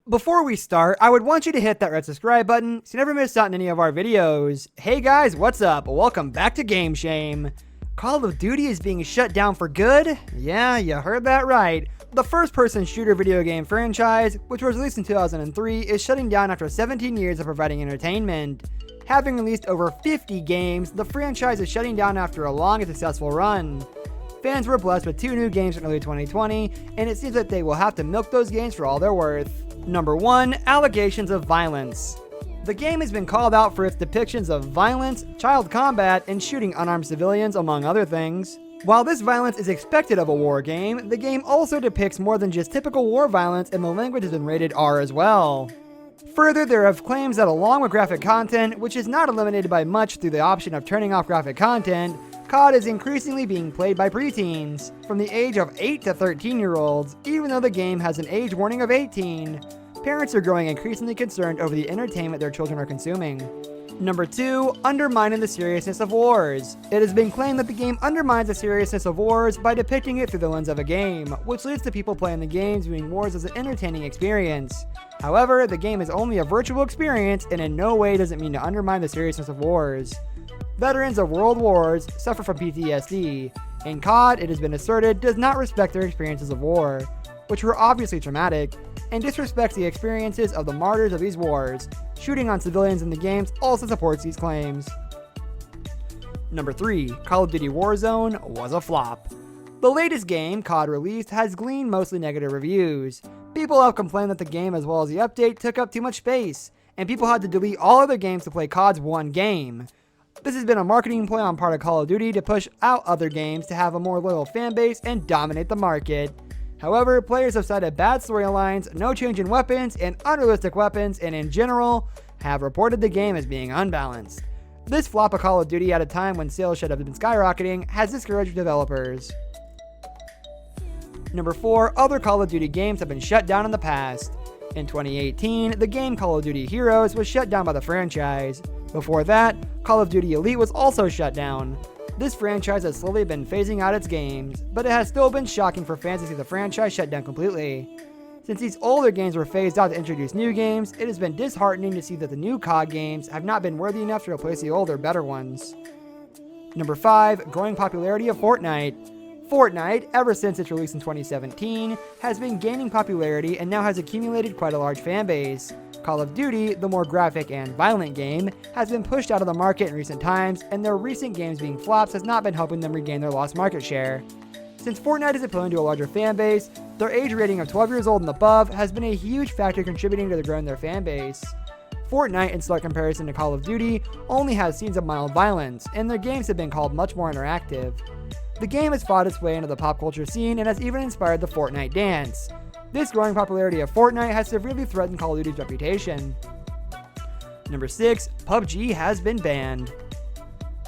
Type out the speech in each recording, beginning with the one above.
Before we start, I would want you to hit that red subscribe button so you never miss out on any of our videos. Hey guys, what's up? Welcome back to Game Shame. Call of Duty is being shut down for good? Yeah, you heard that right. The first-person shooter video game franchise, which was released in 2003, is shutting down after 17 years of providing entertainment. Having released over 50 games, the franchise is shutting down after a long and successful run. Fans were blessed with 2 new games in early 2020, and it seems that they will have to milk those games for all they're worth. Number 1. Allegations of violence. The game has been called out for its depictions of violence, child combat, and shooting unarmed civilians, among other things. While this violence is expected of a war game, the game also depicts more than just typical war violence, and the language has been rated R as well. Further, there are claims that along with graphic content, which is not eliminated by much through the option of turning off graphic content, COD is increasingly being played by preteens, from the age of 8 to 13-year-olds, even though the game has an age warning of 18. Parents are growing increasingly concerned over the entertainment their children are consuming. Number 2. Undermining the seriousness of wars. It has been claimed that the game undermines the seriousness of wars by depicting it through the lens of a game, which leads to people playing the games viewing wars as an entertaining experience. However, the game is only a virtual experience and in no way does it mean to undermine the seriousness of wars. Veterans of world wars suffer from PTSD, and COD, it has been asserted, does not respect their experiences of war, which were obviously traumatic, and disrespects the experiences of the martyrs of these wars. Shooting on civilians in the games also supports these claims. Number 3. Call of Duty Warzone was a flop. The latest game, COD released, has gleaned mostly negative reviews. People have complained that the game as well as the update took up too much space, and people had to delete all other games to play COD's one game. This has been a marketing play on part of Call of Duty to push out other games to have a more loyal fan base and dominate the market. However, players have cited bad storylines, no change in weapons, and unrealistic weapons, and in general, have reported the game as being unbalanced. This flop of Call of Duty at a time when sales should have been skyrocketing has discouraged developers. Number 4. Other Call of Duty games have been shut down in the past. In 2018, the game Call of Duty Heroes was shut down by the franchise. Before that, Call of Duty Elite was also shut down. This franchise has slowly been phasing out its games, but it has still been shocking for fans to see the franchise shut down completely. Since these older games were phased out to introduce new games, it has been disheartening to see that the new COD games have not been worthy enough to replace the older, better ones. Number 5. Growing popularity of Fortnite. Fortnite, ever since its release in 2017, has been gaining popularity and now has accumulated quite a large fan base. Call of Duty, the more graphic and violent game, has been pushed out of the market in recent times, and their recent games being flops has not been helping them regain their lost market share. Since Fortnite is appealing to a larger fan base, their age rating of 12 years old and above has been a huge factor contributing to the growing their fan base. Fortnite, in stark comparison to Call of Duty, only has scenes of mild violence, and their games have been called much more interactive. The game has fought its way into the pop culture scene and has even inspired the Fortnite dance. This growing popularity of Fortnite has severely threatened Call of Duty's reputation. Number 6. PUBG has been banned.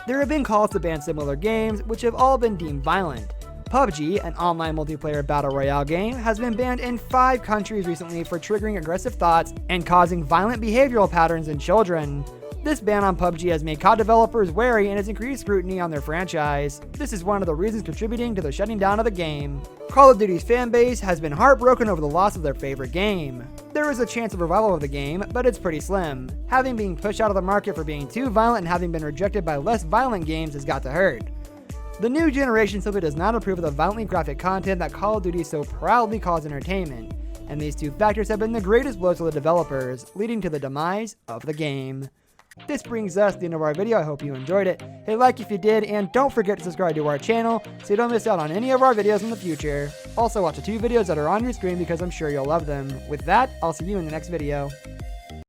There have been calls to ban similar games, which have all been deemed violent. PUBG, an online multiplayer battle royale game, has been banned in 5 countries recently for triggering aggressive thoughts and causing violent behavioral patterns in children. This ban on PUBG has made COD developers wary and has increased scrutiny on their franchise. This is one of the reasons contributing to the shutting down of the game. Call of Duty's fan base has been heartbroken over the loss of their favorite game. There is a chance of revival of the game, but it's pretty slim. Having been pushed out of the market for being too violent and having been rejected by less violent games has got to hurt. The new generation simply does not approve of the violently graphic content that Call of Duty so proudly calls entertainment, and these 2 factors have been the greatest blows to the developers, leading to the demise of the game. This brings us to the end of our video. I hope you enjoyed it. Hit like if you did, and don't forget to subscribe to our channel so you don't miss out on any of our videos in the future. Also, watch the 2 videos that are on your screen because I'm sure you'll love them. With that, I'll see you in the next video.